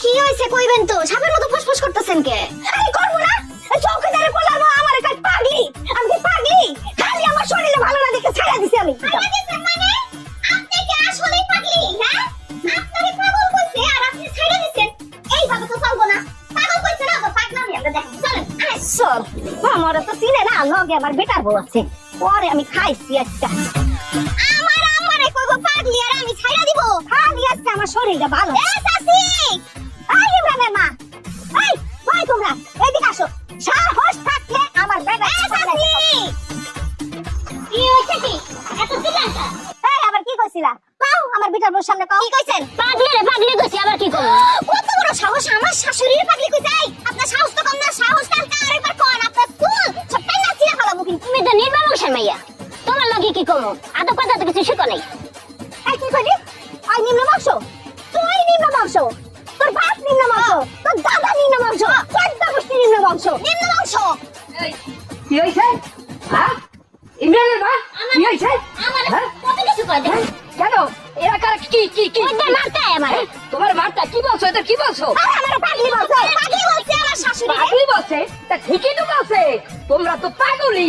কি হইছে কইবেন তো, সাপের মতো ফুসফুস করতেছেন কে? আমি করব না, এই চৌকিদারে বলাবো আমার কাছে পাগলি, আমি কি পাগলি? খালি আমার শরীরে ভালো না দেখে ছাড়া দিছি আমি। ছাড়া দিছেন মানে? আপনি কি আসলেই পাগলি, হ্যাঁ? আপনারে পাগল কইছে আর আপনি ছাড়া দিছেন, এইভাবে তো চলবো না। পাগল কইছে না তো পাগলামি আমরা দেখেন, চলেন। আরে চল, আমার তো চিনে না, লগে আমার বেটার বউ আছে, পরে আমি খাইছি আজকে। আমার আমারে কইব পাগলি আর আমি ছাইড়া দিব, খালি আজকে আমার শরীরটা ভালো। এ চাচি, এই ইমরানের মা, এই কই তোমরা এদিকে আসো, সাহস থাকলে আমার বেটা। এ চাচি, কি হইছে কি এত চিল্লাটা? এই আবার কি কইছিলা? কও আমার বেটার বউর সামনে কও। কি কইছেন? পাগলি রে পাগলি কইছি, আবার কি কইব? কত বড় সাহস, আমার শাশুড়ির পাগলি কইছে? এই আপনার সাহস তো কম না, সাহস কালকে আরেকবার কোন আপনার চুল ছটাই না ছিড়া ফেলাবো কিন্তু। তুমি তো নির্বাণের মাইয়া, তোমার লগে কি কমো? আদব কথা তো কিছু শিখো নাই। এই কি কইলি? আই নিম্ন বংশ, তুই নিম্ন বংশ, তোর বাপ নিম্ন বংশ, তোর দাদা নিম্ন বংশ, কয়টা গোষ্ঠী নিম্ন বংশ? নিম্ন বংশ। কি হইছে? হ্যাঁ ইমরানের মা, কি হইছে? আমার কত কিছু কয় দেন কেন এরা কার কি কি কি ওইটা মারতায় আমারে। তোমার মারটা কি বলছো? এটা কি বলছো? আরে আমার পাগলি বলছে, পাগলি বলছে আমার শাশুড়ি। পাগলি বলছে? তা ঠিকই তো বলছে, তোমরা তো পাগলি।